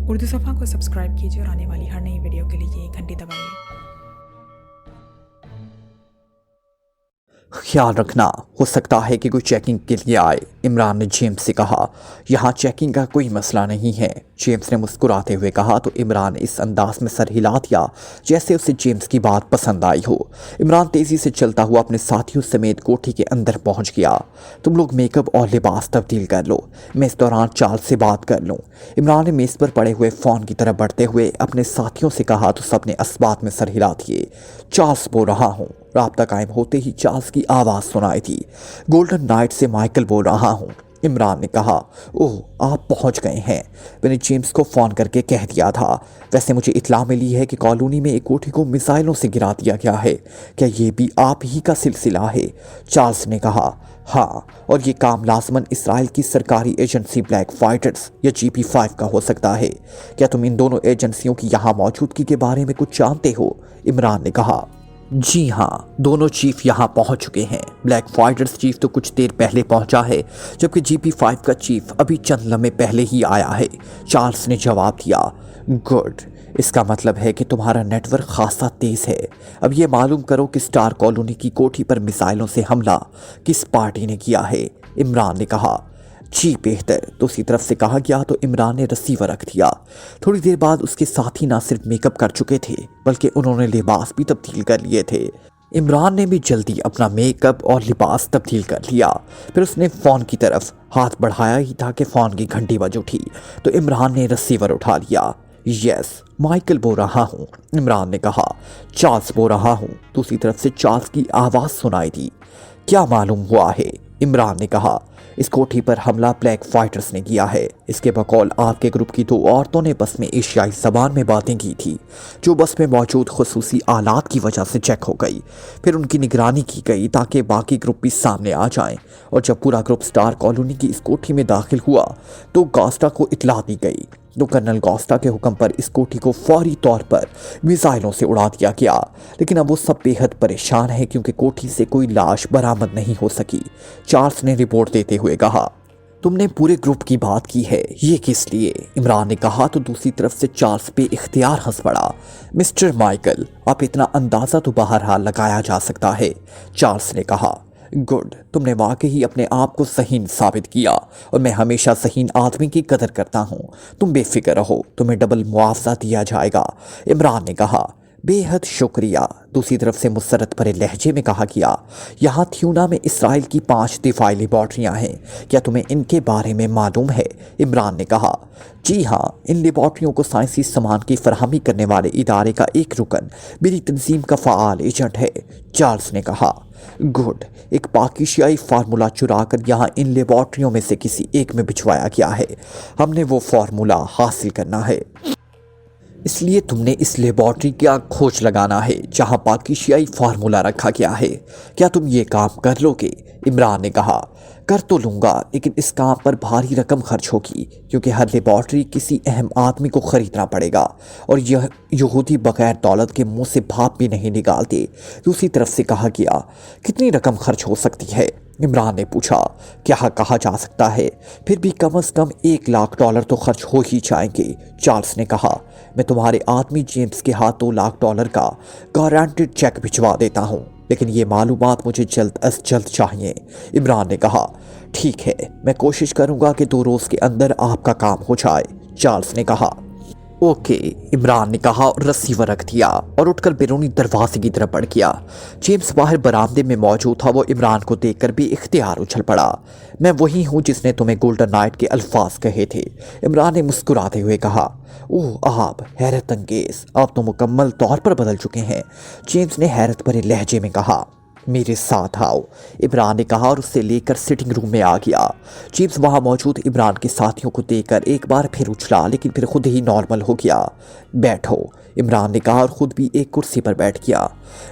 उर्दू सफ़ा को सब्सक्राइब कीजिए और आने वाली हर नई वीडियो के लिए घंटी दबाइए। ख्याल रखना, हो सकता है कि कोई चेकिंग के लिए आए। इमरान ने जेम्स से कहा, यहाँ चेकिंग का कोई मसला नहीं है। जेम्स ने मुस्कुराते हुए कहा तो इमरान ने इस अंदाज में सर हिला दिया जैसे उसे जेम्स की बात पसंद आई हो। इमरान तेज़ी से चलता हुआ अपने साथियों समेत कोठी के अंदर पहुंच गया। तुम लोग मेकअप और लिबास तब्दील कर लो, मैं इस दौरान चार्ल्स से बात कर लूँ। इमरान ने मेज़ पर पड़े हुए फ़ोन की तरफ बढ़ते हुए अपने साथियों से कहा तो सबने असबात में सर हिला दिए। चार्ल्स बोल रहा हूँ। राब्ता कायम होते ही चार्ल्स की आवाज़ सुनाई थी। गोल्डन नाइट से माइकल बोल रहा हूँ। इमरान ने कहा, ओह आप पहुंच गए हैं। मैंने जेम्स को फ़ोन करके कह दिया था। वैसे मुझे इत्तला मिली है कि कॉलोनी में एक कोठी को मिसाइलों से गिरा दिया गया है। क्या ये भी आप ही का सिलसिला है? चार्ल्स ने कहा, हाँ, और ये काम लाजमन इसराइल की सरकारी एजेंसी ब्लैक फाइटर्स या GP5 का हो सकता है। क्या तुम इन दोनों एजेंसियों की यहाँ मौजूदगी के बारे में कुछ जानते हो? इमरान ने कहा, जी हाँ, दोनों चीफ यहाँ पहुँच चुके हैं। ब्लैक फाइटर्स चीफ तो कुछ देर पहले पहुँचा है, जबकि GP5 का चीफ अभी चंद लम्हे पहले ही आया है। चार्ल्स ने जवाब दिया, गुड, इसका मतलब है कि तुम्हारा नेटवर्क खासा तेज़ है। अब ये मालूम करो कि स्टार कॉलोनी की कोठी पर मिसाइलों से हमला किस पार्टी ने किया है। इमरान ने कहा, जी बेहतर। दूसरी तरफ से कहा गया तो इमरान ने रिसीवर रख दिया। थोड़ी देर बाद उसके साथी ना सिर्फ मेकअप कर चुके थे बल्कि उन्होंने लिबास भी तब्दील कर लिए थे। इमरान ने भी जल्दी अपना मेकअप और लिबास तब्दील कर लिया। फिर उसने फ़ोन की तरफ हाथ बढ़ाया ही था कि फ़ोन की घंटी बज उठी तो इमरान ने रिसीवर उठा लिया। यस, माइकल बोल रहा हूँ। इमरान ने कहा, चार्ल्स बोल रहा हूँ। दूसरी तरफ से चार्ल्स की आवाज़ सुनाई दी। क्या मालूम हुआ है? इमरान ने कहा, इस कोठी पर हमला ब्लैक फाइटर्स ने किया है। इसके बकौल आपके ग्रुप की 2 औरतों ने बस में एशियाई ज़बान में बातें की थी, जो बस में मौजूद खुसूसी आलात की वजह से चेक हो गई। फिर उनकी निगरानी की गई ताकि बाकी ग्रुप भी सामने आ जाएं, और जब पूरा ग्रुप स्टार कॉलोनी की इस कोठी में दाखिल हुआ तो गास्टा को इतला दी गई। तो कर्नल गास्टा के हुक्म पर इस कोठी को फौरी तौर पर मिसाइलों से उड़ा दिया गया। लेकिन अब वो सब बेहद परेशान है क्योंकि कोठी से कोई लाश बरामद नहीं हो सकी। चार्ल्स ने रिपोर्ट देते हुए कहा, तुमने पूरे ग्रुप की बात की है, ये किस लिए? इमरान ने कहा तो दूसरी तरफ से चार्ल्स पे इख्तियार हंस पड़ा। मिस्टर माइकल, आप इतना अंदाज़ा तो बहरहाल लगाया जा सकता है। चार्ल्स ने कहा, गुड, तुमने वाकई अपने आप को सहीन साबित किया और मैं हमेशा सहीन आदमी की कदर करता हूँ। तुम बेफिक्र रहो, तुम्हें डबल मुआवजा दिया जाएगा। इमरान ने कहा, बेहद शुक्रिया। दूसरी तरफ से मुसरत भरे लहजे में कहा गया, यहाँ थ्यूना में इसराइल की 5 दिफाई लेबॉर्ट्रियाँ हैं। क्या तुम्हें इनके बारे में मालूम है? इमरान ने कहा, जी हाँ, इन लेबॉर्ट्रियों को साइंसी सामान की फरहमी करने वाले इदारे का एक रुकन मेरी तंजीम का फ़ाल एजेंट है। चार्ल्स ने कहा, गुड, एक पाकिस्तानी फार्मूला चुराकर यहाँ इन लेबॉर्ट्रियों में से किसी एक में भिजवाया गया है। हमने वो फार्मूला हासिल करना है, इसलिए तुमने इस लेबॉर्ट्री का खोज लगाना है जहां पाकिस्तानी फार्मूला रखा गया है। क्या तुम ये काम कर लोगे? इमरान ने कहा, कर तो लूँगा, लेकिन इस काम पर भारी रकम खर्च होगी क्योंकि हर लेबॉर्ट्री किसी अहम आदमी को ख़रीदना पड़ेगा और यह यहूदी बगैर दौलत के मुंह से भाप भी नहीं निकालते। दूसरी तरफ से कहा गया, कितनी रकम खर्च हो सकती है? इमरान ने पूछा, क्या कहा जा सकता है, फिर भी कम से कम $1,00,000 तो खर्च हो ही जाएंगे। चार्ल्स ने कहा, मैं तुम्हारे आदमी जेम्स के हाथ $2,00,000 का गारंटेड चेक भिजवा देता हूँ, लेकिन ये मालूमात मुझे जल्द अज जल्द चाहिए। इमरान ने कहा, ठीक है, मैं कोशिश करूँगा कि 2 रोज़ के अंदर आपका काम हो जाए। चार्ल्स ने कहा, ओके। इमरान ने कहा और रिसीवर रख दिया और उठकर बैरूनी दरवाजे की तरफ बढ़ गया। जेम्स बाहर बरामदे में मौजूद था। वो इमरान को देखकर भी इख्तियार उछल पड़ा। मैं वही हूँ जिसने तुम्हें गोल्डन नाइट के अल्फाज कहे थे। इमरान ने मुस्कुराते हुए कहा, ओह आप, हैरत अंगेज, आप तो मुकम्मल तौर पर बदल चुके हैं। जेम्स ने हैरत भरे लहजे में कहा, मेरे साथ आओ। इमरान ने कहा और उससे लेकर सिटिंग रूम में आ गया। जेम्स वहाँ मौजूद इमरान के साथियों को देखकर एक बार फिर उछला, लेकिन फिर खुद ही नॉर्मल हो गया। बैठो, इमरान ने कहा और ख़ुद भी एक कुर्सी पर बैठ गया।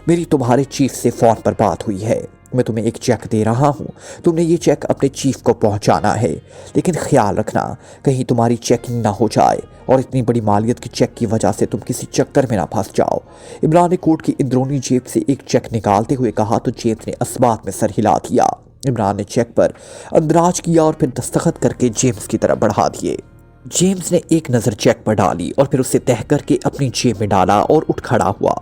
मेरी तुम्हारे चीफ से फ़ोन पर बात हुई है। मैं तुम्हें एक चेक दे रहा हूँ, तुमने ये चेक अपने चीफ को पहुँचाना है, लेकिन ख्याल रखना कहीं तुम्हारी चेकिंग ना हो जाए और इतनी बड़ी मालियत की चेक की वजह से तुम किसी चक्कर में ना फंस जाओ। इमरान ने कोट की अंदरूनी जेब से एक चेक निकालते हुए कहा तो जेम्स ने असबात में सर हिला दिया। इमरान ने चेक पर अंदराज किया और फिर दस्तखत करके जेम्स की तरफ बढ़ा दिए। जेम्स ने एक नज़र चेक पर डाली और फिर उसे तह करके अपनी जेब में डाला और उठ खड़ा हुआ।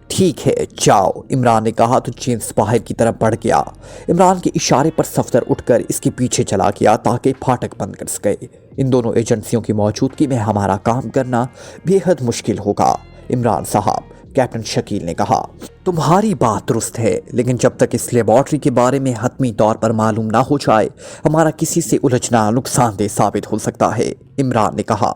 ठीक है, जाओ, इमरान ने कहा तो जेम्स बाहर की तरफ बढ़ गया। इमरान के इशारे पर सफदर उठकर इसके पीछे चला गया ताकि फाटक बंद कर सके। इन दोनों एजेंसियों की मौजूदगी में हमारा काम करना बेहद मुश्किल होगा इमरान साहब, कैप्टन शकील ने कहा। तुम्हारी बात दुरुस्त है, लेकिन जब तक इस लेबॉर्ट्री के बारे में हतमी तौर पर मालूम ना हो जाए, हमारा किसी से उलझना नुकसानदेह साबित हो सकता है, इमरान ने कहा।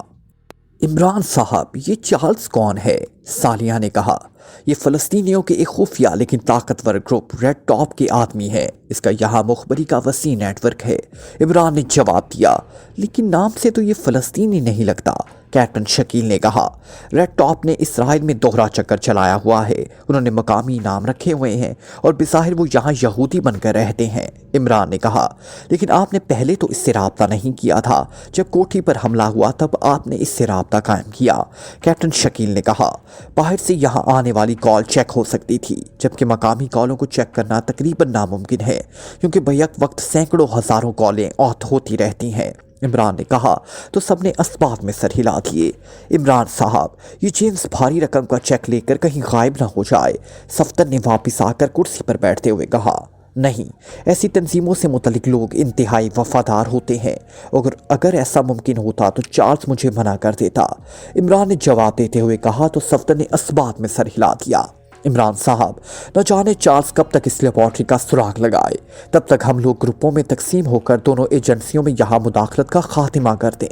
इमरान साहब, ये चार्ल्स कौन है? सालिया ने कहा। ये फ़लस्तीनियों के एक खुफिया लेकिन ताकतवर ग्रुप रेड टॉप के आदमी है। इसका यहाँ मुखबरी का वसी नेटवर्क है, इमरान ने जवाब दिया। लेकिन नाम से तो ये फ़लस्तीनी नहीं लगता, कैप्टन शकील ने कहा। रेड टॉप ने इसराइल में दोहरा चक्कर चलाया हुआ है। उन्होंने मकामी नाम रखे हुए हैं और बिज़ाहिर वो यहाँ यहूदी बनकर रहते हैं, इमरान ने कहा। लेकिन आपने पहले तो इससे राब्ता नहीं किया था। जब कोठी पर हमला हुआ तब आपने इससे राब्ता कायम किया, कैप्टन शकील ने कहा। बाहर से यहाँ आने वाली कॉल चेक हो सकती थी, जबकि मकामी कॉलों को चेक करना तकरीबन नामुमकिन है, क्योंकि बैक वक्त सैकड़ों हज़ारों कॉलें औत होती रहती हैं, इमरान ने कहा। तो सबने असबाब में सर हिला दिए। इमरान साहब, ये जेम्स भारी रकम का चेक लेकर कहीं गायब ना हो जाए, सफदर ने वापस आकर कुर्सी पर बैठते हुए कहा। नहीं, ऐसी तंजीमों से मुतल्लिक लोग इंतहाई वफादार होते हैं। अगर ऐसा मुमकिन होता तो चार्ल्स मुझे मना कर देता, इमरान ने जवाब देते हुए कहा। तो सफदर ने असबाब में सर हिला दिया। इमरान साहब, न जाने चार्ल्स कब तक इस लेबॉर्ट्री का सुराग लगाए। तब तक हम लोग ग्रुपों में तकसीम होकर दोनों एजेंसियों में यहाँ मुदाखलत का खात्मा कर दें,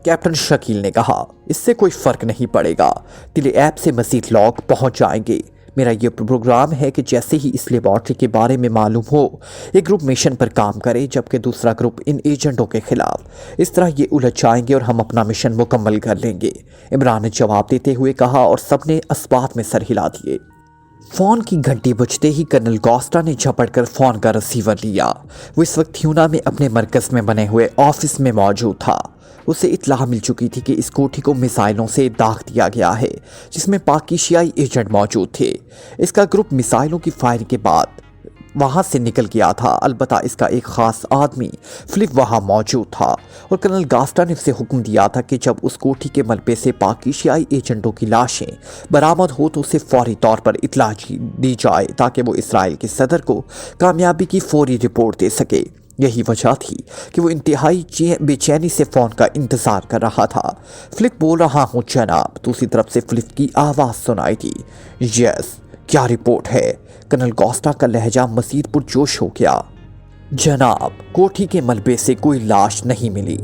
कैप्टन शकील ने कहा। इससे कोई फ़र्क नहीं पड़ेगा, टेली ऐप से मज़ीद लॉग पहुँच जाएंगे। मेरा ये प्रोग्राम है कि जैसे ही इस लेबॉर्ट्री के बारे में मालूम हो, एक ग्रुप मिशन पर काम करे, जबकि दूसरा ग्रुप इन एजेंटों के खिलाफ। इस तरह ये उलझ जाएंगे और हम अपना मिशन मुकम्मल कर लेंगे, इमरान ने जवाब देते हुए कहा। और सबने असबाब में सर हिला दिए। फ़ोन की घंटी बजते ही कर्नल गॉस्टा ने झपट कर फ़ोन का रिसीवर लिया। वो इस वक्त ह्यूना में अपने मरकज़ में बने हुए ऑफिस में मौजूद था। उसे इत्तला मिल चुकी थी कि इस कोठी को मिसाइलों से दाग दिया गया है, जिसमें पाकिस्तानी एजेंट मौजूद थे। इसका ग्रुप मिसाइलों की फायर के बाद वहाँ से निकल गया था। अलबत्ता इसका एक ख़ास आदमी फिलिप वहाँ मौजूद था और कर्नल गास्टा ने उसे हुक्म दिया था कि जब उस कोठी के मलबे से पाकिस्तानी एजेंटों की लाशें बरामद हो तो उसे फौरी तौर पर इत्तला दी जाए, ताकि वो इसराइल के सदर को कामयाबी की फौरी रिपोर्ट दे सके। यही वजह थी कि वो इंतहाई बेचैनी से फ़ोन का इंतज़ार कर रहा था। फिलिप बोल रहा हूँ जनाब। दूसरी तरफ से फिलिप की आवाज़ सुनाई थी। यस, क्या रिपोर्ट है? कर्नल गॉस्टा का लहजा मज़ीद पुरजोश हो गया। जनाब, कोठी के मलबे से कोई लाश नहीं मिली,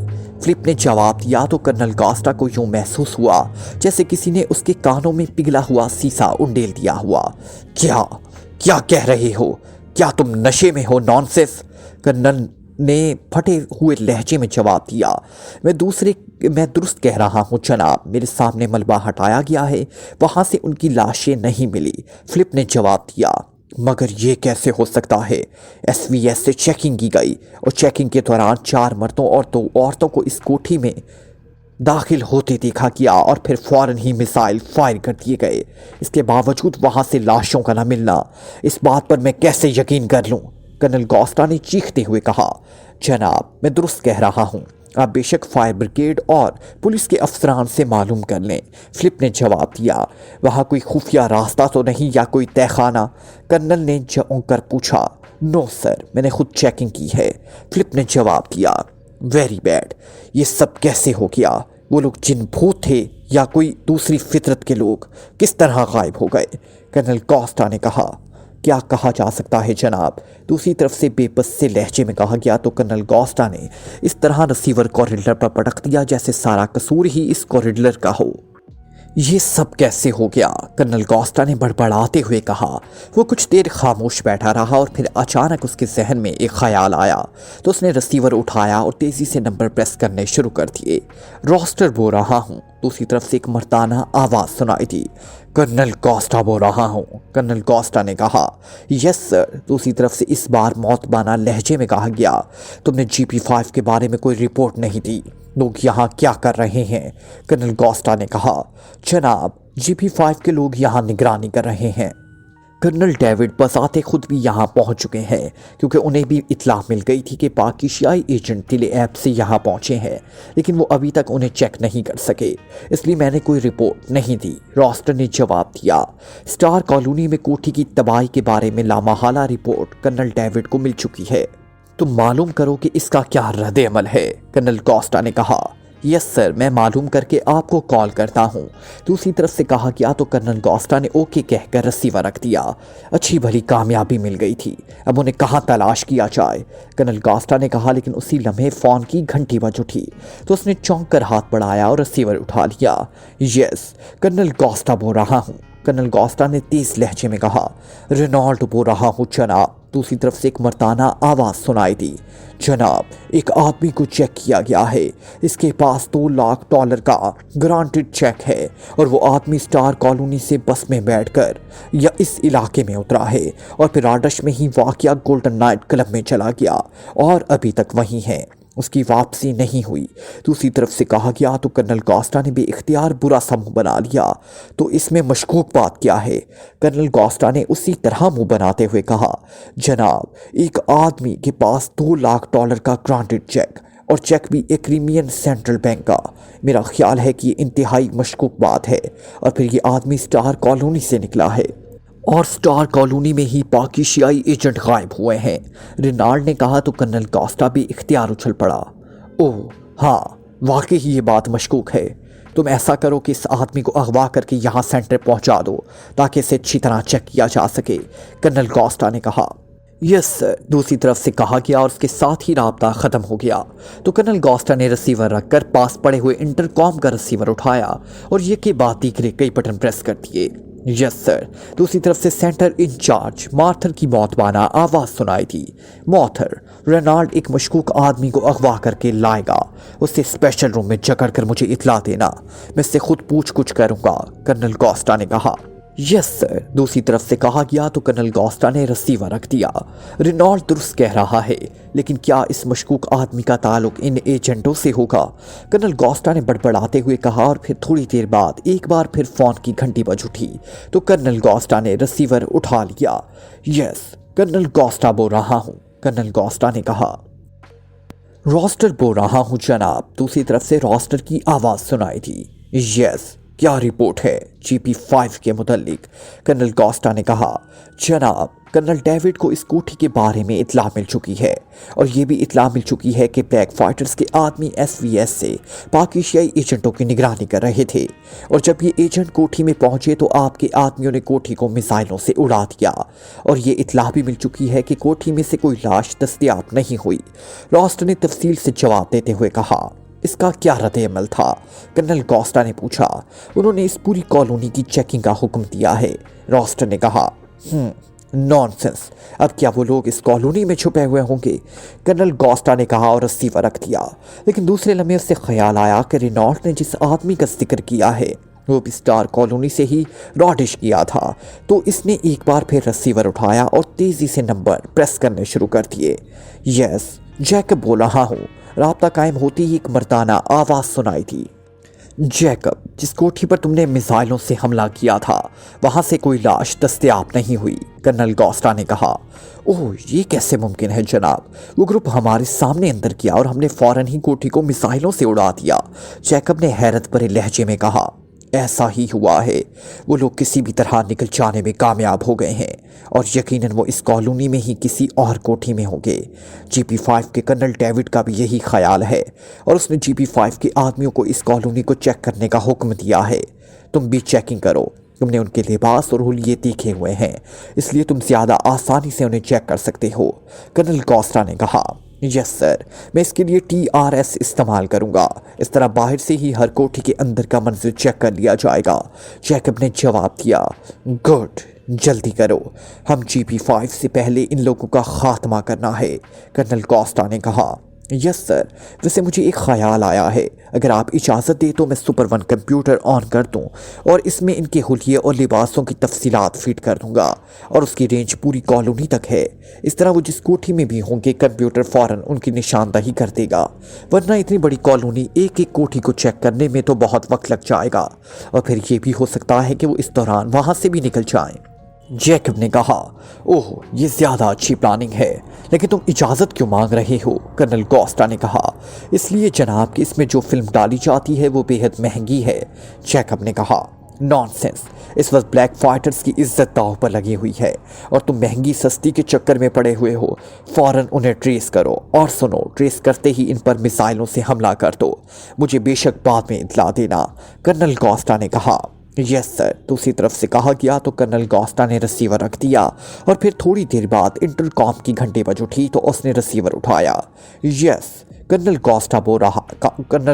फिलिप ने जवाब दिया। तो कर्नल गॉस्टा को यूं महसूस हुआ जैसे किसी ने उसके कानों में पिघला हुआ सीसा उंडेल दिया हुआ। क्या कह रहे हो? क्या तुम नशे में हो? नॉनसेंस, कर्नल ने फटे हुए लहजे में जवाब दिया। मैं दुरुस्त कह रहा हूँ जनाब, मेरे सामने मलबा हटाया गया है, वहाँ से उनकी लाशें नहीं मिली, फिलिप ने जवाब दिया। मगर ये कैसे हो सकता है? एसवीएस से चेकिंग की गई और चेकिंग के दौरान 4 मर्दों और 2 औरतों को इस कोठी में दाखिल होते देखा गया और फिर फौरन ही मिसाइल फायर कर दिए गए। इसके बावजूद वहाँ से लाशों का न मिलना, इस बात पर मैं कैसे यकीन कर लूँ? कर्नल गॉस्टा ने चीखते हुए कहा। जनाब, मैं दुरुस्त कह रहा हूँ, आप बेशक फायर ब्रिगेड और पुलिस के अफसरान से मालूम कर लें, फिलिप ने जवाब दिया। वहाँ कोई खुफिया रास्ता तो नहीं या कोई तहखाना? कर्नल ने झोंक कर पूछा। नो सर, मैंने खुद चेकिंग की है, फिलिप ने जवाब दिया। वेरी बैड, ये सब कैसे हो गया? वो लोग जिन भूत थे या कोई दूसरी फितरत के लोग किस तरह गायब हो गए? कर्नल गॉस्टा ने कहा। क्या कहा जा सकता है जनाब, दूसरी तरफ से बेबस से लहजे में कहा गया। तो कर्नल गॉस्टा ने इस तरह रिसीवर कॉरिडोर पर पटक दिया जैसे सारा कसूर ही इस कॉरिडोर का हो। ये सब कैसे हो गया? कर्नल गॉस्टा ने बड़बड़ाते हुए कहा। वो कुछ देर खामोश बैठा रहा और फिर अचानक उसके जहन में एक ख्याल आया। तो उसने रिसीवर उठाया और तेज़ी से नंबर प्रेस करने शुरू कर दिए। रोस्टर बोल रहा हूँ, दूसरी तरफ से एक मर्दाना आवाज़ सुनाई दी। कर्नल गॉस्टा बोल रहा हूँ, कर्नल गॉस्टा ने कहा। यस सर, दूसरी तरफ से इस बार मौतबाना लहजे में कहा गया। तुमने GP5 के बारे में कोई रिपोर्ट नहीं दी, लोग यहाँ क्या कर रहे हैं? कर्नल गॉस्टा ने कहा। जनाब, GP5 के लोग यहाँ निगरानी कर रहे हैं, कर्नल डेविड बज़ाते खुद भी यहाँ पहुँच चुके हैं क्योंकि उन्हें भी इत्तला मिल गई थी कि पाकिस्तानी एजेंट टेली ऐप से यहाँ पहुँचे हैं, लेकिन वो अभी तक उन्हें चेक नहीं कर सके, इसलिए मैंने कोई रिपोर्ट नहीं दी। रॉस्टर ने जवाब दिया। स्टार कॉलोनी में कोठी की तबाही के बारे में लामहला रिपोर्ट कर्नल डेविड को मिल चुकी है, तुम मालूम करो कि इसका क्या रद्द अमल है। कर्नल कोस्टा ने कहा। यस सर, मैं मालूम करके आपको कॉल करता हूँ, दूसरी तरफ से कहा गया तो कर्नल कोस्टा ने ओके कहकर रिसीवर रख दिया। अच्छी भली कामयाबी मिल गई थी, अब उन्हें कहाँ तलाश किया जाए, कर्नल कोस्टा ने कहा। लेकिन उसी लम्हे फ़ोन की घंटी बज उठी तो उसने चौंक कर हाथ बढ़ाया और रिसीवर उठा लिया। यस, कर्नल कोस्टा बोल रहा हूँ, कर्नल कोस्टा ने तेज लहजे में कहा। रेनॉल्ड बोल रहा हूँ जनाब। दूसरी तरफ से एक मर्दाना आवाज़ सुनाई दी। जनाब, एक आदमी को चेक किया गया है, इसके पास $2 लाख का गारंटेड चेक है और वो आदमी स्टार कॉलोनी से बस में बैठकर या इस इलाके में उतरा है और फिर आदर्श में ही वाक़या गोल्डन नाइट क्लब में चला गया और अभी तक वहीं है, उसकी वापसी नहीं हुई। दूसरी तरफ से कहा गया तो कर्नल कोस्टा ने भी इख्तियार बुरा सा मुँह बना लिया। तो इसमें मशकूक बात क्या है? कर्नल कोस्टा ने उसी तरह मुँह बनाते हुए कहा। जनाब, एक आदमी के पास $2 लाख का ग्रांटेड चेक और चेक भी एक क्रीमियन सेंट्रल बैंक का। मेरा ख्याल है कि ये इंतहाई मशकूक बात है और फिर ये आदमी स्टार कॉलोनी से निकला है और स्टार कॉलोनी में ही पाकिस्तानी एजेंट गायब हुए हैं, रेनॉल्ड ने कहा। तो कर्नल कोस्टा भी इख्तियार उछल पड़ा। ओह हाँ, वाकई ये बात मशकूक है। तुम ऐसा करो कि इस आदमी को अगवा करके यहाँ सेंटर पहुँचा दो ताकि इसे अच्छी तरह चेक किया जा सके, कर्नल कोस्टा ने कहा। यस सर, दूसरी तरफ से कहा गया और उसके साथ ही राब्ता ख़त्म हो गया। तो कर्नल कोस्टा ने रिसीवर रखकर पास पड़े हुए इंटरकॉम का रिसीवर उठाया और ये के बाद तीसरे कई बटन प्रेस कर दिए। यस सर, दूसरी तरफ से सेंटर इंचार्ज मार्थर की मौतबाना आवाज़ सुनाई थी। मार्थर, रेनॉल्ड एक मशकूक आदमी को अगवा करके लाएगा, उससे स्पेशल रूम में जकड़ कर मुझे इतला देना, मैं इससे खुद पूछ कुछ करूँगा, कर्नल कोस्टा ने कहा। यस सर, दूसरी तरफ से कहा गया तो कर्नल कोस्टा ने रिसीवर रख दिया। रेनॉल्ड दुरुस्त कह रहा है, लेकिन क्या इस मशकूक आदमी का ताल्लुक इन एजेंटों से होगा? कर्नल कोस्टा ने बड़बड़ाते हुए कहा और फिर थोड़ी देर बाद एक बार फिर फ़ोन की घंटी बज उठी तो कर्नल कोस्टा ने रिसीवर उठा लिया। यस, कर्नल कोस्टा बोल रहा हूँ, कर्नल कोस्टा ने कहा। रॉस्टर बोल रहा हूँ जनाब। दूसरी तरफ से रॉस्टर की आवाज़ सुनाई थी। यस, क्या रिपोर्ट है GP5 के मुतल्लिक? कर्नल कोस्टा ने कहा। जनाब, कर्नल डेविड को इस कोठी के बारे में इतला मिल चुकी है और ये भी इतला मिल चुकी है कि ब्लैक फाइटर्स के आदमी SVS से पाकिस्तानी एजेंटों की निगरानी कर रहे थे और जब ये एजेंट कोठी में पहुंचे तो आपके आदमियों ने कोठी को मिसाइलों से उड़ा दिया और ये इतला भी मिल चुकी है कि कोठी में से कोई लाश दस्तयाब नहीं हुई। रॉस्टर ने तफसील से जवाब देते हुए कहा। इसका क्या रद्द अमल था? कर्नल कोस्टा ने पूछा। उन्होंने इस पूरी कॉलोनी की चेकिंग का हुक्म दिया है, रॉस्टर ने कहा। नॉनसेंस, अब क्या वो लोग इस कॉलोनी में छुपे हुए होंगे? कर्नल कोस्टा ने कहा और रिसीवर रख दिया। लेकिन दूसरे लम्हे उससे ख्याल आया कि रेनॉल्ड ने जिस आदमी का जिक्र किया है वो भी स्टार कॉलोनी से ही रॉडिश किया था, तो इसने एक बार फिर रिसीवर उठाया और तेज़ी से नंबर प्रेस करने शुरू कर दिए। यस, जैकब बोल रहा हूँ। राब्ता कायम होती ही एक मर्दाना आवाज़ सुनाई थी। जैकब, जिस कोठी पर तुमने मिसाइलों से हमला किया था वहाँ से कोई लाश दस्तयाब नहीं हुई, कर्नल कोस्टा ने कहा। ओह, ये कैसे मुमकिन है जनाब? वो ग्रुप हमारे सामने अंदर किया और हमने फ़ौरन ही कोठी को मिसाइलों से उड़ा दिया, जैकब ने हैरत भरे लहजे में कहा। ऐसा ही हुआ है, वो लोग किसी भी तरह निकल जाने में कामयाब हो गए हैं और यकीनन वो इस कॉलोनी में ही किसी और कोठी में होंगे। GP5 के कर्नल डेविड का भी यही ख्याल है और उसने GP5 के आदमियों को इस कॉलोनी को चेक करने का हुक्म दिया है। तुम भी चेकिंग करो, तुमने उनके लिबास और हुलिये देखे हुए हैं, इसलिए तुम ज़्यादा आसानी से उन्हें चेक कर सकते हो, कर्नल कोस्टा ने कहा। यस सर, मैं इसके लिए TRS इस्तेमाल करूंगा, इस तरह बाहर से ही हर कोठी के अंदर का मंजर चेक कर लिया जाएगा, जैकब ने जवाब दिया। गुड, जल्दी करो, हम GP5 से पहले इन लोगों का खात्मा करना है, कर्नल कोस्टा ने कहा। यस सर, वैसे मुझे एक ख्याल आया है, अगर आप इजाज़त दें तो मैं सुपर वन कंप्यूटर ऑन कर दूं और इसमें इनके हुलिये और लिबासों की तफसीलात फीड कर दूंगा और उसकी रेंज पूरी कॉलोनी तक है। इस तरह वो जिस कोठी में भी होंगे कंप्यूटर फ़ौरन उनकी निशानदही कर देगा, वरना इतनी बड़ी कॉलोनी एक एक कोठी को चेक करने में तो बहुत वक्त लग जाएगा और फिर ये भी हो सकता है कि वो इस दौरान वहाँ से भी निकल जाएँ। जैकब ने कहा, ओह ये ज़्यादा अच्छी प्लानिंग है, लेकिन तुम इजाज़त क्यों मांग रहे हो? कर्नल गोस्टा ने कहा, इसलिए जनाब कि इसमें जो फिल्म डाली जाती है वो बेहद महंगी है। जैकब ने कहा, नॉनसेंस, इस वक्त ब्लैक फाइटर्स की इज्जत दांव पर लगी हुई है और तुम महंगी सस्ती के चक्कर में पड़े हुए हो। फौरन उन्हें ट्रेस करो और सुनो, ट्रेस करते ही इन पर मिसाइलों से हमला कर दो। मुझे बेशक बाद में इत्तला देना। कर्नल गोस्टा ने कहा, यस सर। दूसरी तरफ से कहा गया तो कर्नल गोस्टा ने रिसीवर रख दिया और फिर थोड़ी देर बाद इंटरकॉम की घंटी बज उठी तो उसने रिसीवर उठाया। यस, कर्नल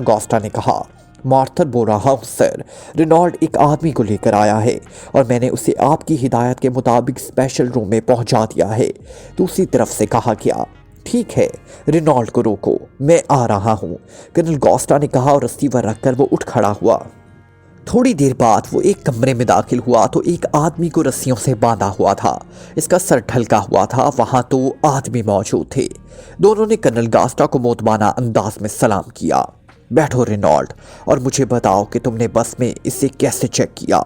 गोस्टा ने कहा, मार्थर बोल रहा हूँ सर। रेनॉल्ड एक आदमी को लेकर आया है और मैंने उसे आपकी हिदायत के मुताबिक स्पेशल रूम में पहुंचा दिया है। दूसरी तरफ से कहा गया, ठीक है, रेनॉल्ड को रोको, मैं आ रहा हूँ। कर्नल गोस्टा ने कहा और रिसीवर रखकर वो उठ खड़ा हुआ। थोड़ी देर बाद वो एक कमरे में दाखिल हुआ तो एक आदमी को रस्सियों से बांधा हुआ था। इसका सर ढलका हुआ था। वहां 2 आदमी मौजूद थे। दोनों ने कर्नल गोस्टा को मोतबाना अंदाज में सलाम किया। बैठो रेनॉल्ड और मुझे बताओ कि तुमने बस में इसे कैसे चेक किया?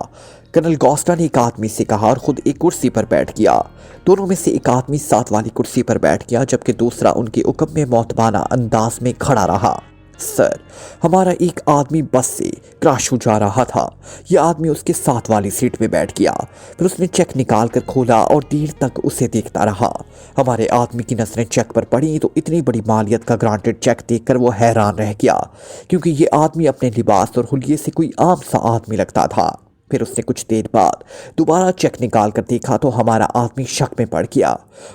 कर्नल गोस्टा ने एक आदमी से कहा और खुद एक कुर्सी पर बैठ गया। दोनों में से एक आदमी साथ वाली कुर्सी पर बैठ गया जबकि दूसरा उनके हुक्म में मोतबाना अंदाज में खड़ा रहा। सर, हमारा एक आदमी बस से क्रैश हो जा रहा था। यह आदमी उसके साथ वाली सीट में बैठ गया। फिर उसने चेक निकाल कर खोला और देर तक उसे देखता रहा। हमारे आदमी की नजरें चेक पर पड़ी तो इतनी बड़ी मालियत का ग्रांटेड चेक देखकर वो हैरान रह गया, क्योंकि ये आदमी अपने लिबास और हुलिये से कोई आम सा आदमी लगता था। फिर उसने कुछ देर बाद दोबारा चेक निकाल कर देखा तो हमारा आदमी शक में पड़ गया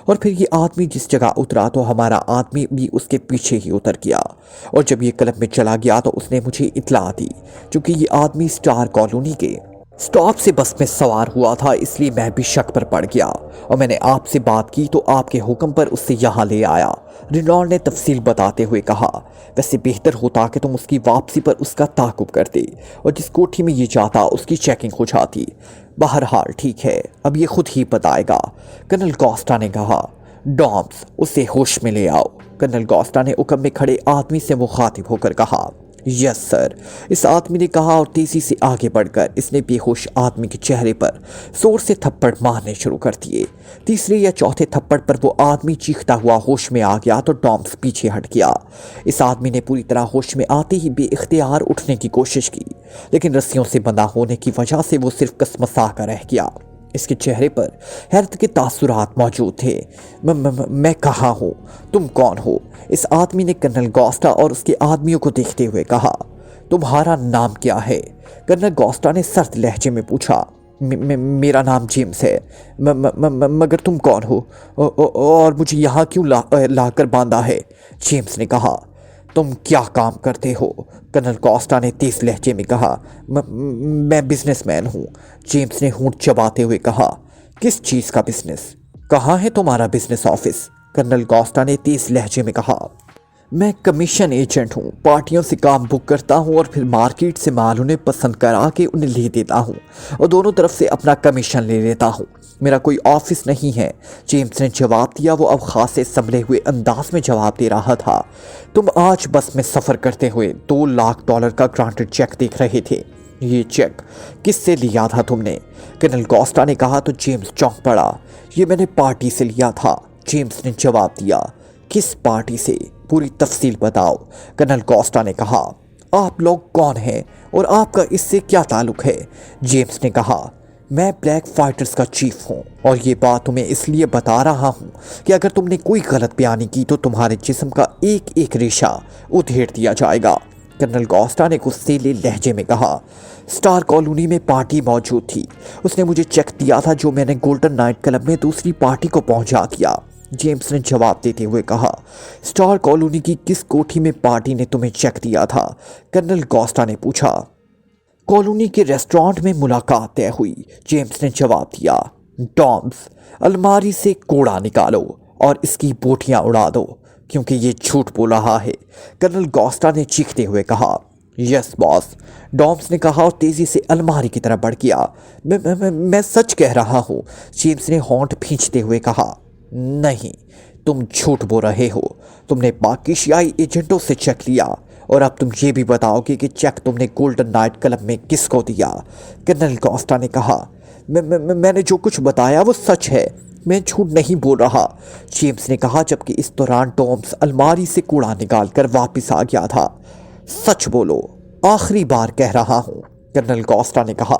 और फिर ये आदमी जिस जगह उतरा तो हमारा आदमी भी उसके पीछे ही उतर गया। और जब ये क्लब में चला गया तो उसने मुझे इत्तला दी। चूंकि ये आदमी स्टार कॉलोनी के स्टॉप से बस में सवार हुआ था, इसलिए मैं भी शक पर पड़ गया और मैंने आपसे बात की तो आपके हुक्म पर उससे यहाँ ले आया। रेनॉल्ड ने तफसील बताते हुए कहा, वैसे बेहतर होता कि तुम उसकी वापसी पर उसका ताक़ुब करते और जिस कोठी में ये जाता उसकी चेकिंग हो जाती। बहरहाल ठीक है, अब ये खुद ही बताएगा। कर्नल गोस्टा ने कहा, डॉम्स, उसे होश में ले आओ। कर्नल गोस्टा ने हुक्म में खड़े आदमी से मुखातिब होकर कहा, यस सर। इस आदमी ने कहा और तेजी से आगे बढ़कर इसने बेहोश आदमी के चेहरे पर जोर से थप्पड़ मारने शुरू कर दिए। तीसरे या चौथे थप्पड़ पर वो आदमी चीखता हुआ होश में आ गया तो डॉम्स पीछे हट गया। इस आदमी ने पूरी तरह होश में आते ही बेइख्तियार उठने की कोशिश की, लेकिन रस्सियों से बंधा होने की वजह से वो सिर्फ कसमसा कर रह गया। इसके चेहरे पर हैरत के तासुरात मौजूद थे। मैं कहाँ हूँ? तुम कौन हो? इस आदमी ने कर्नल गोस्टा और उसके आदमियों को देखते हुए कहा, तुम्हारा नाम क्या है? कर्नल गोस्टा ने सर्द लहजे में पूछा, मेरा नाम जेम्स है। मगर तुम कौन हो और मुझे यहाँ क्यों लाकर बांधा है? जेम्स ने कहा, तुम क्या काम करते हो? कर्नल गोस्टा ने तेज लहजे में कहा, मैं बिजनेसमैन हूँ। जेम्स ने होंठ चबाते हुए कहा, किस चीज़ का बिजनेस? कहाँ है तुम्हारा बिजनेस ऑफिस? कर्नल गोस्टा ने तेज लहजे में कहा, मैं कमीशन एजेंट हूँ। पार्टियों से काम बुक करता हूँ और फिर मार्केट से माल उन्हें पसंद करा के उन्हें ले देता हूँ और दोनों तरफ से अपना कमीशन ले लेता हूँ। मेरा कोई ऑफिस नहीं है। जेम्स ने जवाब दिया। वो अब खासे संभले हुए अंदाज में जवाब दे रहा था। तुम आज बस में सफ़र करते हुए $2 लाख का ग्रांटेड चेक देख रहे थे। ये चेक किससे लिया था तुमने? कर्नल गोस्टा ने कहा तो जेम्स चौंक पड़ा। ये मैंने पार्टी से लिया था। जेम्स ने जवाब दिया। किस पार्टी से? पूरी तफसील बताओ। कर्नल गोस्टा ने कहा, आप लोग कौन हैं और आपका इससे क्या ताल्लुक है? जेम्स ने कहा, मैं ब्लैक फाइटर्स का चीफ हूँ और ये बात तुम्हें इसलिए बता रहा हूँ कि अगर तुमने कोई गलत बयानी की तो तुम्हारे जिस्म का एक एक रेशा उधेड़ दिया जाएगा। कर्नल गोस्टा ने गुस्सेले लहजे में कहा, स्टार कॉलोनी में पार्टी मौजूद थी। उसने मुझे चेक दिया था जो मैंने गोल्डन नाइट क्लब में दूसरी पार्टी को पहुंचा दिया। जेम्स ने जवाब देते हुए कहा, स्टार कॉलोनी की किस कोठी में पार्टी ने तुम्हें चेक दिया था? कर्नल गोस्टा ने पूछा। कॉलोनी के रेस्टोरेंट में मुलाकात तय हुई। जेम्स ने जवाब दिया। डॉम्स, अलमारी से कोड़ा निकालो और इसकी बोटियां उड़ा दो क्योंकि ये झूठ बोल रहा है। कर्नल गोस्टा ने चीखते हुए कहा, यस बॉस। डॉम्स ने कहा और तेजी से अलमारी की तरफ बढ़ गया। मैं सच कह रहा हूँ। जेम्स ने होंठ खींचते हुए कहा, नहीं, तुम झूठ बोल रहे हो। तुमने पाकिस्तानी एजेंटों से चेक लिया और अब तुम ये भी बताओगे कि चेक तुमने गोल्डन नाइट क्लब में किसको दिया? कर्नल गोस्टा ने कहा, मैंने जो कुछ बताया वो सच है, मैं झूठ नहीं बोल रहा, जेम्स ने कहा, जबकि इस दौरान टॉम्स अलमारी से कूड़ा निकालकर वापस आ गया था। सच बोलो, आखिरी बार कह रहा हूँ, कर्नल कॉस्टा ने कहा।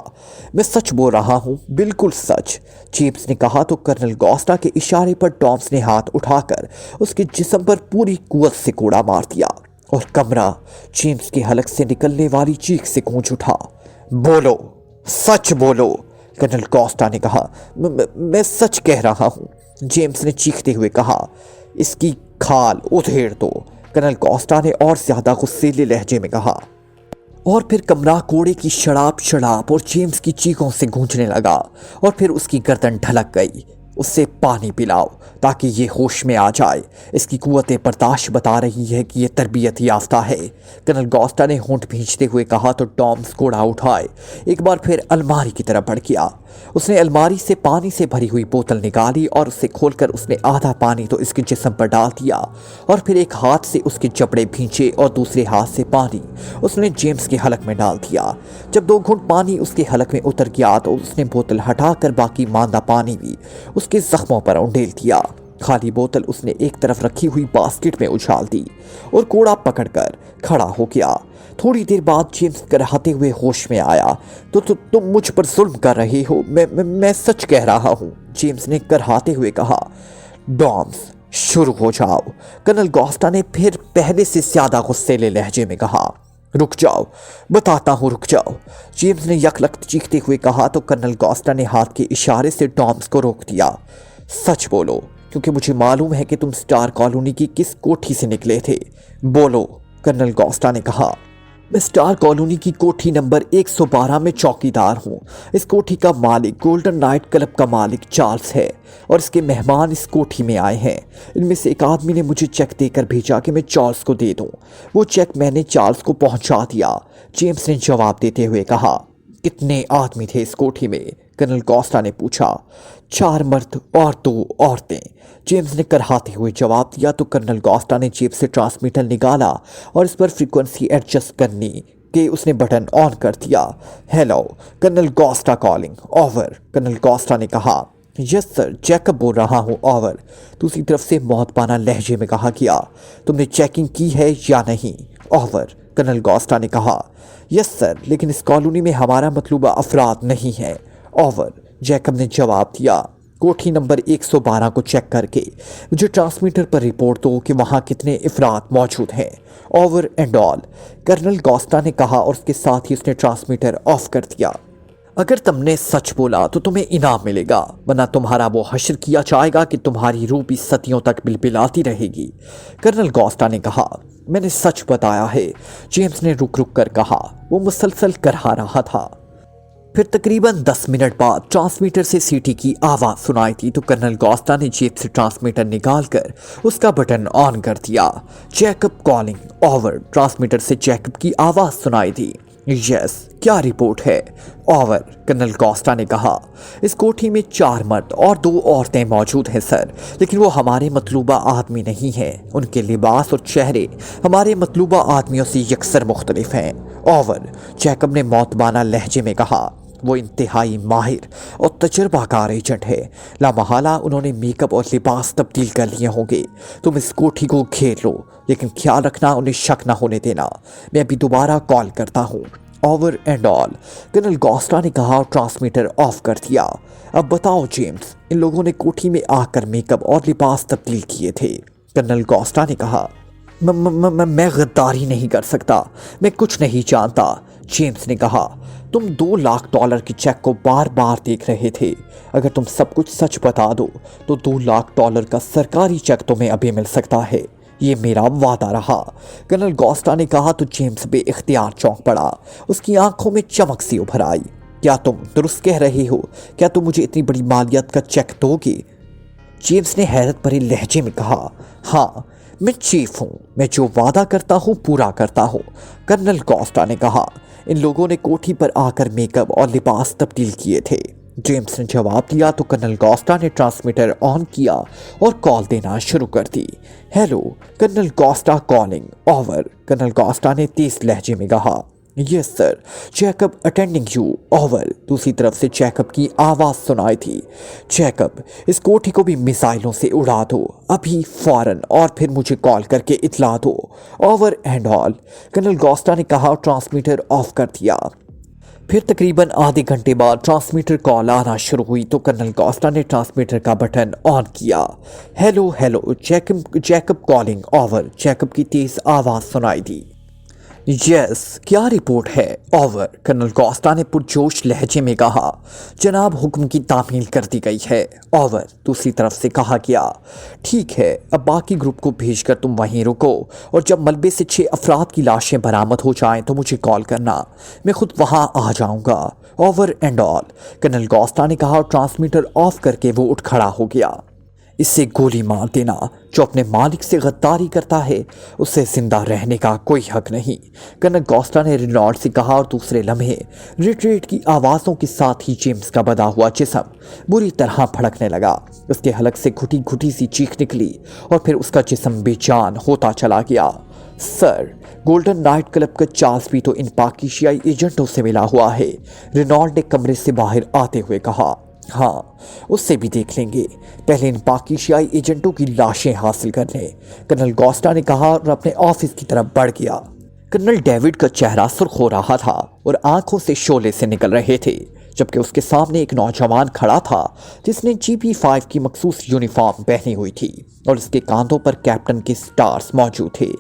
मैं सच बोल रहा हूँ, बिल्कुल सच, जेम्स ने कहा। तो कर्नल कॉस्टा के इशारे पर टॉम्स ने हाथ उठाकर उसके जिस्म पर पूरी कुव्वत से कूड़ा मार दिया और कमरा जेम्स के हलक से निकलने वाली चीख से गूंज उठा। बोलो, सच बोलो, कर्नल कॉस्टा ने कहा। मैं सच कह रहा हूँ, जेम्स ने चीखते हुए कहा। इसकी खाल उधेड़ दो, कर्नल कॉस्टा ने और ज्यादा गुस्सैले लहजे में कहा। और फिर कमरा कोड़े की शड़ाप और जेम्स की चीखों से गूंजने लगा और फिर उसकी गर्दन ढलक गई। उससे पानी पिलाओ ताकि ये होश में आ जाए। इसकी कुव्वत बर्दाश्त बता रही है कि ये तरबियत याफ्ता है, कर्नल कॉस्टा ने होंठ भींचते हुए कहा। तो टॉम्स कोड़ा उठाए एक बार फिर अलमारी की तरफ बढ़ गया। उसने अलमारी से पानी से भरी हुई बोतल निकाली और उसे खोलकर उसने आधा पानी तो इसके जिस्म पर डाल दिया और फिर एक हाथ से उसके जबड़े भींचे और दूसरे हाथ से पानी उसने जेम्स के हलक में डाल दिया। जब 2 घूंट पानी उसके हलक में उतर गया तो उसने बोतल हटाकर बाकी मांदा पानी भी उसके जख्मों पर उंडेल दिया। खाली बोतल उसने एक तरफ रखी हुई बास्केट में उछाल दी और कोड़ा पकड़कर खड़ा हो गया। थोड़ी देर बाद जेम्स कराहते हुए होश में आया। तो तुम मुझ पर जुल्म कर रहे हो, मैं सच कह रहा हूँ, जेम्स ने कराहते हुए कहा। डॉम्स, शुरू हो जाओ, कर्नल कॉस्टा ने फिर पहले से ज्यादा गुस्सैले लहजे में कहा। रुक जाओ, बताता हूँ, रुक जाओ, जेम्स ने यकलख्त चीखते हुए कहा। तो कर्नल कॉस्टा ने हाथ के इशारे से टॉम्स को रोक दिया। सच बोलो, क्योंकि मुझे मालूम है कि तुम स्टार कॉलोनी की किस कोठी से निकले थे। बोलो, कर्नल कॉस्टा ने कहा। मैं स्टार कॉलोनी की कोठी नंबर 112 में चौकीदार हूँ। इस कोठी का मालिक गोल्डन नाइट क्लब का मालिक चार्ल्स है और इसके मेहमान इस कोठी में आए हैं। इनमें से एक आदमी ने मुझे चेक देकर भेजा कि मैं चार्ल्स को दे दूं। वो चेक मैंने चार्ल्स को पहुंचा दिया, जेम्स ने जवाब देते हुए कहा। कितने आदमी थे इस कोठी में, कर्नल कॉस्टा ने पूछा। 4 मर्द और 2 औरतें, जेम्स ने कराहते हुए जवाब दिया। तो कर्नल कॉस्टा ने जेब से ट्रांसमीटर निकाला और इस पर फ्रीक्वेंसी एडजस्ट करने के उसने बटन ऑन कर दिया। Hello, colonel Costa calling, over, colonel Costa ने कहा। यस सर, जैकब बोल रहा हूँ, ओवर, दूसरी तरफ से मौतबाना लहजे में कहा गया। तुमने चेकिंग की है या नहीं, ओवर, कर्नल कॉस्टा ने कहा। यस सर, लेकिन इस कॉलोनी में हमारा मतलूबा अफराद नहीं है, ओवर, जैकब ने जवाब दिया। कोठी नंबर 112 को चेक करके मुझे ट्रांसमीटर पर रिपोर्ट दो कि वहाँ कितने अफराद मौजूद हैं, over and all, colonel Costa ने कहा और उसके साथ ही उसने ट्रांसमीटर ऑफ कर दिया। अगर तुमने सच बोला तो तुम्हें इनाम मिलेगा, वरना तुम्हारा वो हश्र किया जाएगा कि तुम्हारी रूह भी सदियों तक बिलबिलाती रहेगी, कर्नल कॉस्टा ने कहा। मैंने सच बताया है, जेम्स ने रुक रुक कर कहा। वो मुसलसल करहा रहा था। फिर तकरीबन 10 मिनट बाद ट्रांसमीटर से सीटी की आवाज़ सुनाई थी। तो कर्नल कॉस्टा ने जेब से ट्रांसमीटर निकालकर उसका बटन ऑन कर दिया। जैकब कॉलिंग, ओवर, ट्रांसमीटर से जैकब की आवाज़ सुनाई थी। यस, क्या रिपोर्ट है, ओवर, कर्नल कॉस्टा ने कहा। इस कोठी में 4 मर्द और 2 औरतें मौजूद हैं सर, लेकिन वो हमारे मतलूबा आदमी नहीं हैं। उनके लिबास और चेहरे हमारे मतलूबा आदमियों से यकसर मुख्तलिफ हैं, ओवर, जैकब ने मौतबाना लहजे में कहा। वो इंतहाई माहिर और तजर्बाकार एजेंट है। लामहाला उन्होंने मेकअप और लिबास तब्दील कर लिए होंगे। तुम इस कोठी को घेर लो, लेकिन ख्याल रखना उन्हें शक ना होने देना। मैं अभी दोबारा कॉल करता हूँ, over and all, colonel Costa ने कहा और ट्रांसमीटर ऑफ कर दिया। अब बताओ जेम्स, इन लोगों ने कोठी में आकर मेकअप और लिबास तब्दील किए थे, कर्नल कॉस्टा ने कहा। मैं गद्दारी नहीं कर सकता, मैं कुछ नहीं जानता, जेम्स ने कहा। तुम $2 लाख के चेक को बार बार देख रहे थे। अगर तुम सब कुछ सच बता दो तो $2 लाख का सरकारी चेक तुम्हें अभी मिल सकता है, ये मेरा वादा रहा, कर्नल कॉस्टा ने कहा। तो जेम्स बेइख्तियार चौंक पड़ा, उसकी आंखों में चमक सी उभर आई। क्या तुम दुरुस्त कह रहे हो? क्या तुम मुझे इतनी बड़ी मालियत का चेक दोगे? जेम्स ने हैरत भरे लहजे में कहा। हाँ, मैं चीफ हूँ, मैं जो वादा करता हूँ पूरा करता हूँ, कर्नल कॉस्टा ने कहा। इन लोगों ने कोठी पर आकर मेकअप और लिबास तब्दील किए थे, जेम्स ने जवाब दिया। तो कर्नल कॉस्टा ने ट्रांसमीटर ऑन किया और कॉल देना शुरू कर दी। Hello, colonel Costa calling, over, colonel Costa ने तेज लहजे में कहा। Yes sir, Jacob attending you, over. दूसरी तरफ से जैकब की आवाज़ सुनाई थी, जैकब इस कोठी को भी मिसाइलों से उड़ा दो अभी फौरन, और फिर मुझे कॉल करके इतला दो, ओवर एंड ऑल। कर्नल गोस्टा ने कहा और ट्रांसमीटर ऑफ कर दिया। फिर तकरीबन आधे घंटे बाद ट्रांसमीटर कॉल आना शुरू हुई तो कर्नल गोस्टा ने ट्रांसमीटर का बटन ऑन किया। Hello hello, Jacob calling, over. Jacob की तेज आवाज़ सुनाई दी। यस, क्या रिपोर्ट है, ओवर। कर्नल गोस्टा ने पुरजोश लहजे में कहा, जनाब हुक्म की तामील कर दी गई है, ओवर। दूसरी तरफ से कहा गया, ठीक है, अब बाकी ग्रुप को भेजकर तुम वहीं रुको और जब मलबे से 6 अफराद की लाशें बरामद हो जाएं तो मुझे कॉल करना, मैं खुद वहां आ जाऊंगा, ओवर एंड ऑल। कर्नल गोस्टा ने कहा और ट्रांसमीटर ऑफ करके वो उठ खड़ा हो गया। इससे गोली मार देना, जो अपने मालिक से गद्दारी करता है उसे जिंदा रहने का कोई हक नहीं, कर्नल गोस्टा ने रेनॉल्ड से कहा और दूसरे लम्हे रिट्रीट की आवाज़ों के साथ ही जेम्स का बधा हुआ जिस्म बुरी तरह भड़कने लगा। उसके हलक से घुटी घुटी सी चीख निकली और फिर उसका जिस्म बेजान होता चला गया। सर, गोल्डन नाइट क्लब का चार्ल्स भी तो इन पाकिस्तानी एजेंटों से मिला हुआ है, रेनॉल्ड ने कमरे से बाहर आते हुए कहा। हाँ, उससे भी देख लेंगे, पहले इन पाकिस्तानी एजेंटों की लाशें हासिल कर लें, कर्नल गोस्टा ने कहा और अपने ऑफिस की तरफ बढ़ गया। कर्नल डेविड का चेहरा सुर्ख हो रहा था और आंखों से शोले से निकल रहे थे, जबकि उसके सामने एक नौजवान खड़ा था जिसने GP5 की मखसूस यूनिफॉर्म पहनी हुई थी और उसके कांधों पर कैप्टन के स्टार्स मौजूद थे।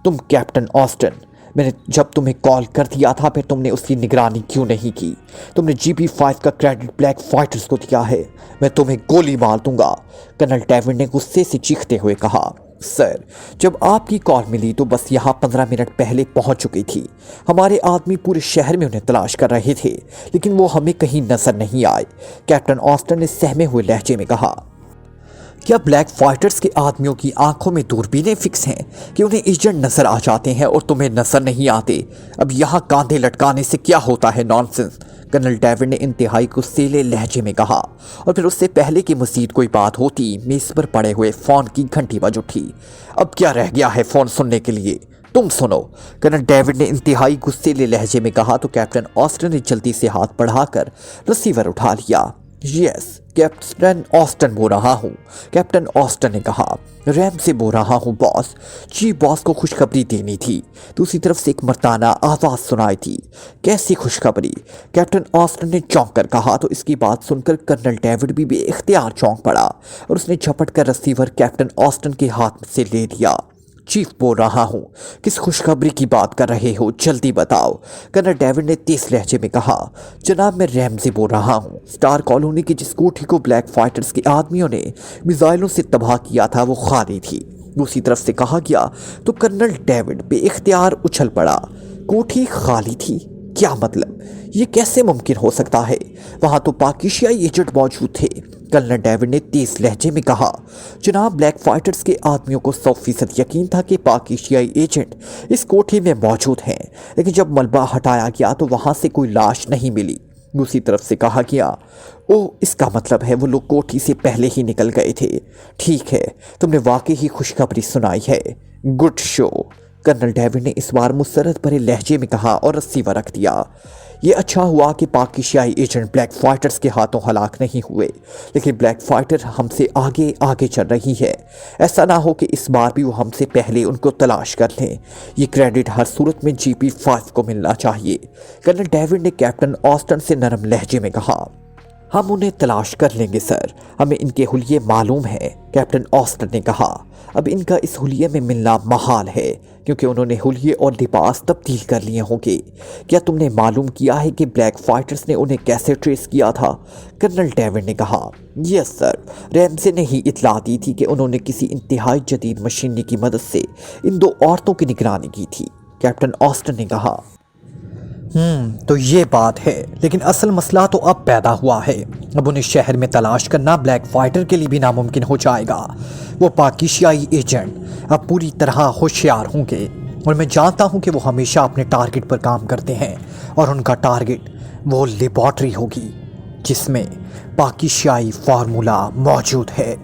तुम कैप्टन ऑस्टन, मैंने जब तुम्हें कॉल कर दिया था फिर तुमने उसकी निगरानी क्यों नहीं की? तुमने GP5 का क्रेडिट ब्लैक फाइटर्स को दिया है, मैं तुम्हें गोली मार दूंगा, कर्नल डेविड ने गुस्से से चीखते हुए कहा। सर, जब आपकी कॉल मिली तो बस यहाँ 15 मिनट पहले पहुँच चुकी थी। हमारे आदमी पूरे शहर में उन्हें तलाश कर रहे थे लेकिन वो हमें कहीं नजर नहीं आए, कैप्टन ऑस्टन ने सहमे हुए लहजे में कहा। क्या ब्लैक फाइटर्स के आदमियों की आंखों में दूरबीनें फिक्स हैं कि उन्हें एजेंट नजर आ जाते हैं और तुम्हें नजर नहीं आते? अब यहाँ कांधे लटकाने से क्या होता है, नॉनसेंस, कर्नल डेविड ने इंतहाई गुस्सैले लहजे में कहा। और फिर उससे पहले कि मजीद कोई बात होती मेज पर पड़े हुए फोन की घंटी बज उठी। अब क्या रह गया है फोन सुनने के लिए? तुम सुनो, कर्नल डेविड ने इंतहाई गुस्सैले लहजे में कहा तो कैप्टन ऑस्टन ने जल्दी से हाथ बढ़ाकर रिसीवर उठा लिया। यस, कैप्टन ऑस्टन बोल रहा हूँ, कैप्टन ऑस्टन ने कहा। रैम से बोल रहा हूँ बॉस, जी बॉस को खुशखबरी देनी थी। दूसरी तरफ से एक मर्दाना आवाज़ सुनाई थी। कैसी खुशखबरी? कैप्टन ऑस्टन ने चौंक कर कहा तो इसकी बात सुनकर कर्नल डेविड भी बेइख्तियार चौंक पड़ा और उसने झपट कर रिसीवर कैप्टन ऑस्टन के हाथ से ले लिया। चीफ बोल रहा हूँ, किस खुशखबरी की बात कर रहे हो, जल्दी बताओ, कर्नल डेविड ने तेज लहजे में कहा। जनाब, मैं रैमजी बोल रहा हूँ। स्टार कॉलोनी की जिस कोठी को ब्लैक फाइटर्स के आदमियों ने मिसाइलों से तबाह किया था वो खाली थी, दूसरी तरफ से कहा गया तो कर्नल डेविड बेइख्तियार उछल पड़ा। कोठी खाली थी? क्या मतलब? ये कैसे मुमकिन हो सकता है? वहाँ तो पाकिस्तानी एजेंट मौजूद थे, कर्नल डेविड ने तेज लहजे में कहा। जनाब, ब्लैक फाइटर्स के आदमियों को 100% यकीन था कि पाकिस्तानी एजेंट इस कोठी में मौजूद हैं, लेकिन जब मलबा हटाया गया तो वहाँ से कोई लाश नहीं मिली। दूसरी तरफ से कहा गया, ओह, इसका मतलब है वो लोग कोठी से पहले ही निकल गए थे। ठीक है, तुमने वाकई ही खुशखबरी सुनाई है, गुड शो, कर्नल डेविड ने इस बार मुसरत भरे लहजे में कहा और रिसीवर रख दिया। ये अच्छा हुआ कि पाकिस्तानी एजेंट ब्लैक फाइटर्स के हाथों हलाक नहीं हुए, लेकिन ब्लैक फाइटर हमसे आगे आगे चल रही है। ऐसा ना हो कि इस बार भी वो हमसे पहले उनको तलाश कर लें। ये क्रेडिट हर सूरत में GP5 को मिलना चाहिए, कर्नल डेविड ने कैप्टन ऑस्टन से नरम लहजे में कहा। हम उन्हें तलाश कर लेंगे सर, हमें इनके हुलिये मालूम है, कैप्टन ऑस्टन ने कहा। अब इनका इस हुलिये में मिलना महाल है क्योंकि उन्होंने हुलिये और लिबास तब्दील कर लिए होंगे। क्या तुमने मालूम किया है कि ब्लैक फाइटर्स ने उन्हें कैसे ट्रेस किया था? कर्नल डेविड ने कहा। यस सर, रैमसे ने ही इतला दी थी कि उन्होंने किसी इंतहाई जदीद मशीनरी की मदद से इन 2 औरतों की निगरानी की थी, कैप्टन ऑस्टन ने कहा। तो ये बात है, लेकिन असल मसला तो अब पैदा हुआ है। अब उन्हें शहर में तलाश करना ब्लैक फाइटर के लिए भी नामुमकिन हो जाएगा। वो पाकिस्तानी एजेंट अब पूरी तरह होशियार होंगे और मैं जानता हूँ कि वो हमेशा अपने टारगेट पर काम करते हैं और उनका टारगेट वो लेबॉर्ट्री होगी जिसमें पाकिस्तानी फार्मूला मौजूद है।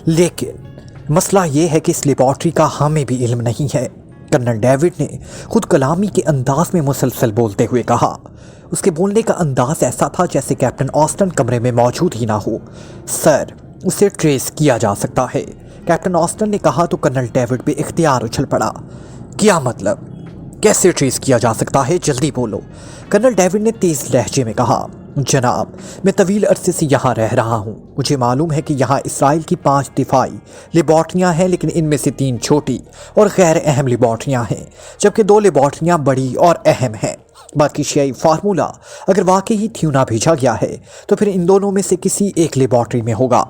लेकिन मसला ये है कि इस लेबॉर्ट्री का हमें भी इल्म नहीं है, कर्नल डेविड ने खुद कलामी के अंदाज में मुसलसल बोलते हुए कहा। उसके बोलने का अंदाज ऐसा था जैसे कैप्टन ऑस्टन कमरे में मौजूद ही ना हो। सर, उसे ट्रेस किया जा सकता है, कैप्टन ऑस्टन ने कहा तो कर्नल डेविड पे इख्तियार उछल पड़ा। क्या मतलब? कैसे ट्रेस किया जा सकता है? जल्दी बोलो, कर्नल डेविड ने तेज लहजे में कहा। जनाब, मैं तवील अरसे से यहाँ रह रहा हूँ। मुझे मालूम है कि यहाँ इसराइल की 5 दिफाई लेबॉर्ट्रियाँ हैं, लेकिन इनमें से 3 छोटी और गैर अहम लेबॉर्ट्रियाँ हैं, जबकि 2 लेबॉर्ट्रियाँ बड़ी और अहम हैं। बाकी शयई फार्मूला अगर वाकई ही थ्यूना भेजा गया है तो फिर इन दोनों में से किसी एक लेबॉर्ट्री में होगा,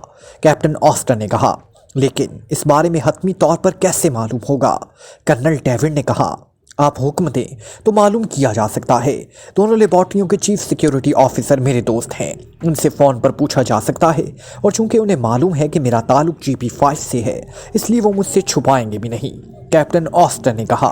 कैप्टन ऑस्टन ने कहा। लेकिन इस बारे में हतमी तौर पर कैसे मालूम होगा? कर्नल डेविड ने कहा। आप हुक्म दें तो मालूम किया जा सकता है। दोनों लेबॉर्ट्रियों के चीफ सिक्योरिटी ऑफिसर मेरे दोस्त हैं, उनसे फ़ोन पर पूछा जा सकता है, और चूंकि उन्हें मालूम है कि मेरा ताल्लुक GP5 से है, इसलिए वो मुझसे छुपाएंगे भी नहीं, कैप्टन ऑस्टन ने कहा।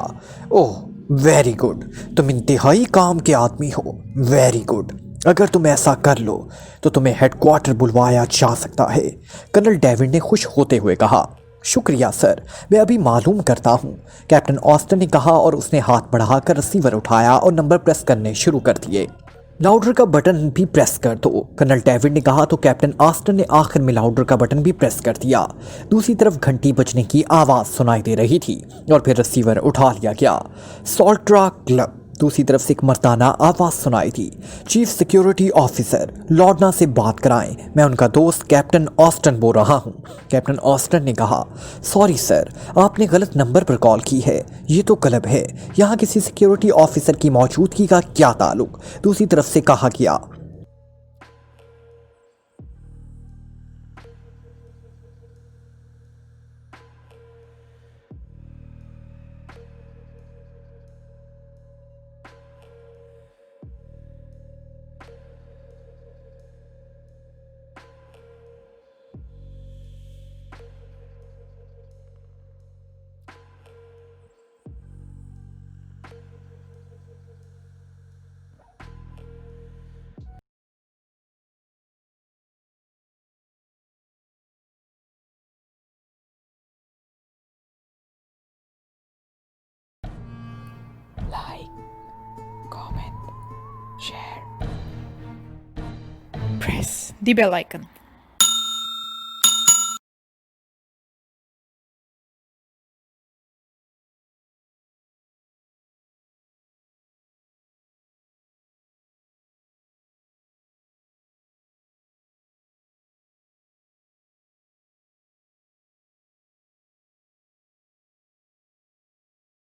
ओह, वेरी गुड, तुम इंतहाई काम के आदमी हो, वेरी गुड। अगर तुम ऐसा कर लो तो तुम्हें हेडक्वार्टर बुलवाया जा सकता है, कर्नल डेविड ने खुश होते हुए कहा। शुक्रिया सर, मैं अभी मालूम करता हूँ, कैप्टन ऑस्टन ने कहा, और उसने हाथ बढ़ाकर रिसीवर उठाया और नंबर प्रेस करने शुरू कर दिए। लाउडर का बटन भी प्रेस कर दो, कर्नल डेविड ने कहा तो कैप्टन ऑस्टन ने आखिर में लाउडर का बटन भी प्रेस कर दिया। दूसरी तरफ घंटी बजने की आवाज़ सुनाई दे रही थी और फिर रिसीवर उठा लिया गया। सॉल्ट्रा क्लब, दूसरी तरफ से एक मर्दाना आवाज़ सुनाई थी। चीफ सिक्योरिटी ऑफिसर, लॉर्डना से बात कराएं, मैं उनका दोस्त कैप्टन ऑस्टन बोल रहा हूं, कैप्टन ऑस्टन ने कहा। सॉरी सर, आपने गलत नंबर पर कॉल की है, ये तो क्लब है, यहाँ किसी सिक्योरिटी ऑफिसर की मौजूदगी का क्या ताल्लुक? दूसरी तरफ से कहा गया। Like, comment, share, press the bell icon.